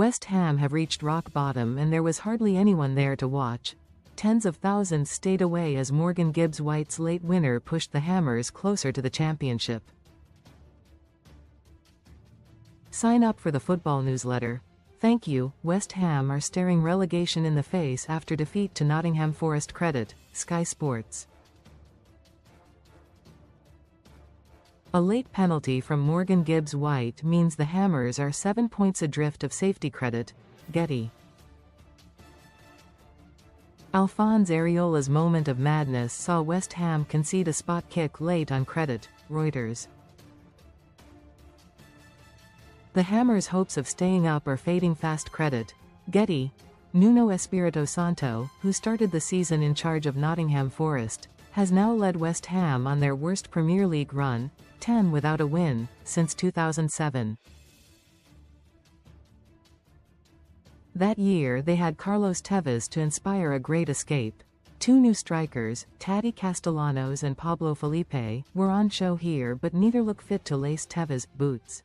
West Ham have reached rock bottom and there was hardly anyone there to watch. Tens of thousands stayed away as Morgan Gibbs-White's late winner pushed the Hammers closer to the championship. Sign up for the football newsletter. Thank you. West Ham are staring relegation in the face after defeat to Nottingham ForestCredit, Sky Sports. A late penalty from Morgan Gibbs-White means the Hammers are 7 points adrift of safetyCredit, Getty. Alphonse Areola's moment of madness saw West Ham concede a spot kick late on credit, Reuters. The Hammers' hopes of staying up are fading fast. Credit, Getty. Nuno Espirito Santo, who started the season in charge of Nottingham Forest, has now led West Ham on their worst Premier League run, 10 without a win, since 2007. That year they had Carlos Tevez to inspire a great escape. Two new strikers, Taty Castellanos and Pablo Felipe, were on show here but neither look fit to lace Tevez' boots.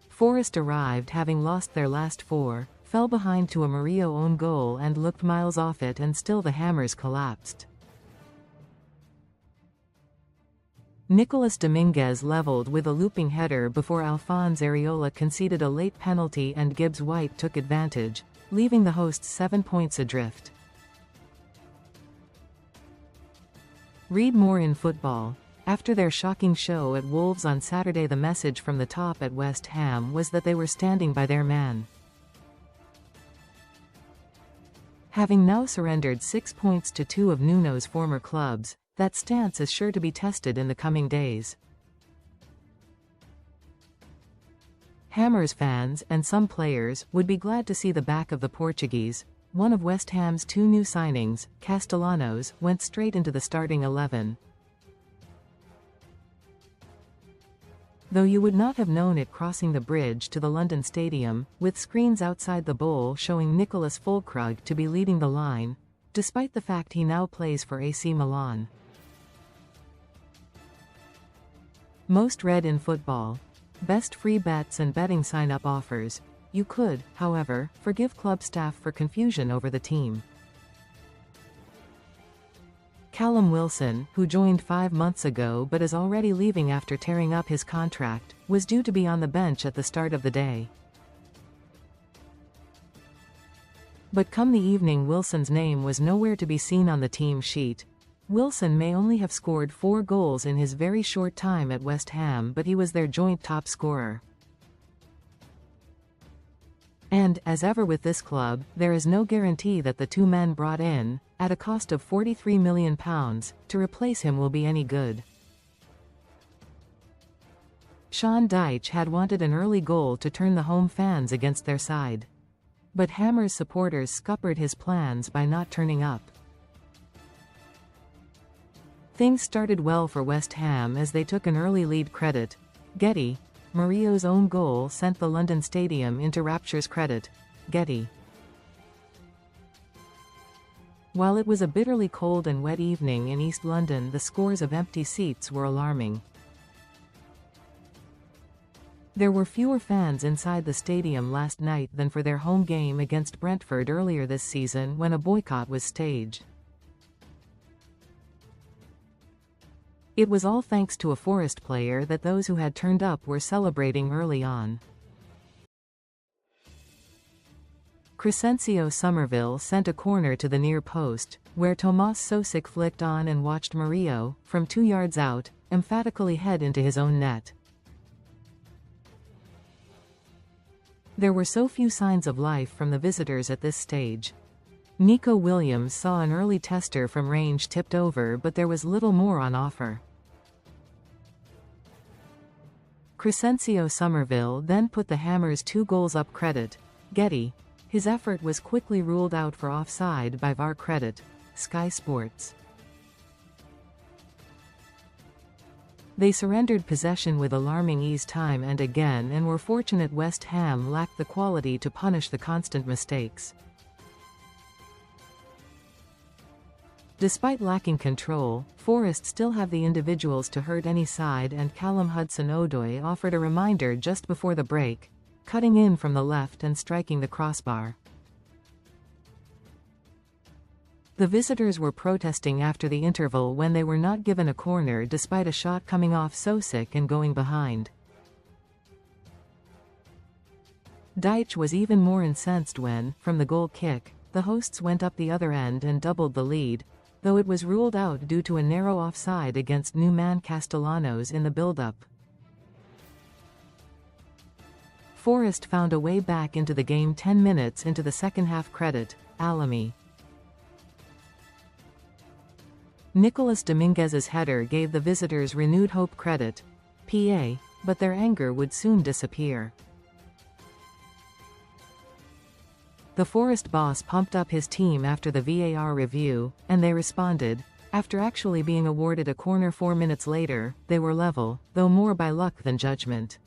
Forest arrived having lost their last four, fell behind to a Murillo own goal and looked miles off it, and still the Hammers collapsed. Nicolas Dominguez leveled with a looping header before Alphonse Areola conceded a late penalty and Gibbs-White took advantage, leaving the hosts 7 points adrift. Read more in football. After their shocking show at Wolves on Saturday, the message from the top at West Ham was that they were standing by their man. Having now surrendered 6 points to two of Nuno's former clubs, that stance is sure to be tested in the coming days. Hammers fans, and some players, would be glad to see the back of the Portuguese. One of West Ham's two new signings, Castellanos, went straight into the starting 11. Though you would not have known it crossing the bridge to the London Stadium, with screens outside the bowl showing Nicolas Fulkrug to be leading the line, despite the fact he now plays for AC Milan. Most read in football. Best free bets and betting sign-up offers. You could, however, forgive club staff for confusion over the team. Callum Wilson, who joined 5 months ago but is already leaving after tearing up his contract, was due to be on the bench at the start of the day. But come the evening, Wilson's name was nowhere to be seen on the team sheet. Wilson may only have scored 4 goals in his very short time at West Ham, but he was their joint top scorer. And, as ever with this club, there is no guarantee that the two men brought in, at a cost of £43 million, to replace him will be any good. Sean Dyche had wanted an early goal to turn the home fans against their side. But Hammers supporters scuppered his plans by not turning up. Things started well for West Ham as they took an early lead. Credit, Getty. Murillo's own goal sent the London Stadium into raptures. Credit, Getty. While it was a bitterly cold and wet evening in East London, the scores of empty seats were alarming. There were fewer fans inside the stadium last night than for their home game against Brentford earlier this season, when a boycott was staged. It was all thanks to a Forest player that those who had turned up were celebrating early on. Crescencio Somerville sent a corner to the near post, where Tomas Sosik flicked on and watched Murillo, from 2 yards out, emphatically head into his own net. There were so few signs of life from the visitors at this stage. Nico Williams saw an early tester from range tipped over, but there was little more on offer. Crescencio Somerville then put the Hammers 2 goals up. Credit, Getty. His effort was quickly ruled out for offside by VAR. Credit, Sky Sports. They surrendered possession with alarming ease time and again, and were fortunate West Ham lacked the quality to punish the constant mistakes. Despite lacking control, Forest still have the individuals to hurt any side, and Callum Hudson-Odoi offered a reminder just before the break. cutting in from the left and striking the crossbar. The visitors were protesting after the interval when they were not given a corner despite a shot coming off Sosik and going behind. Deitch was even more incensed when, from the goal kick, the hosts went up the other end and doubled the lead, though it was ruled out due to a narrow offside against new man Castellanos in the build-up. Forest found a way back into the game 10 minutes into the second half. Credit, Alamy. Nicolas Dominguez's header gave the visitors renewed hope. Credit, PA, but their anger would soon disappear. The Forest boss pumped up his team after the VAR review, and they responded. After actually being awarded a corner 4 minutes later, they were level, though more by luck than judgment.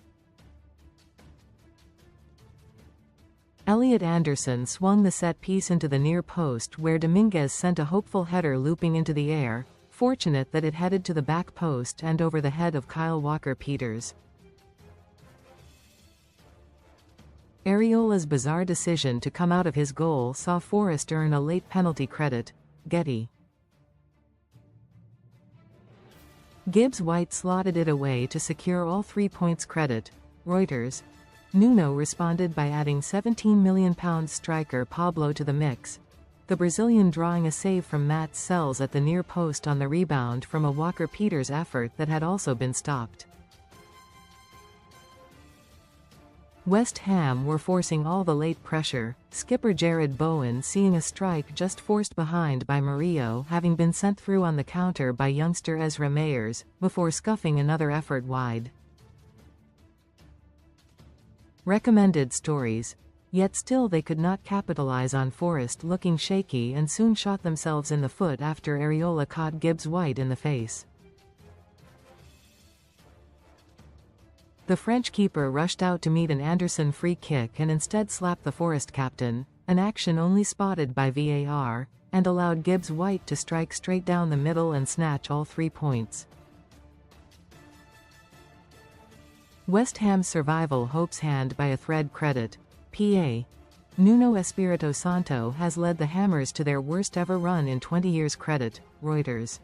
Elliot Anderson swung the set piece into the near post where Dominguez sent a hopeful header looping into the air, fortunate that it headed to the back post and over the head of Kyle Walker-Peters. Areola's bizarre decision to come out of his goal saw Forest earn a late penalty. Credit, Getty. Gibbs-White slotted it away to secure all 3 points. Credit, Reuters. Nuno responded by adding £17 million striker Pablo to the mix, the Brazilian drawing a save from Matt Sells at the near post on the rebound from a Walker-Peters effort that had also been stopped. West Ham were forcing all the late pressure, skipper Jared Bowen seeing a strike just forced behind by Murillo having been sent through on the counter by youngster Ezra Mayers, before scuffing another effort wide. Recommended stories. Yet still they could not capitalize on Forest looking shaky and soon shot themselves in the foot after Areola caught Gibbs-White in the face. The French keeper rushed out to meet an Anderson free kick and instead slapped the Forest captain, an action only spotted by VAR, and allowed Gibbs-White to strike straight down the middle and snatch all 3 points. West Ham's survival hopes hand by a thread. Credit, PA. Nuno Espirito Santo has led the Hammers to their worst ever run in 20 years. Credit, Reuters.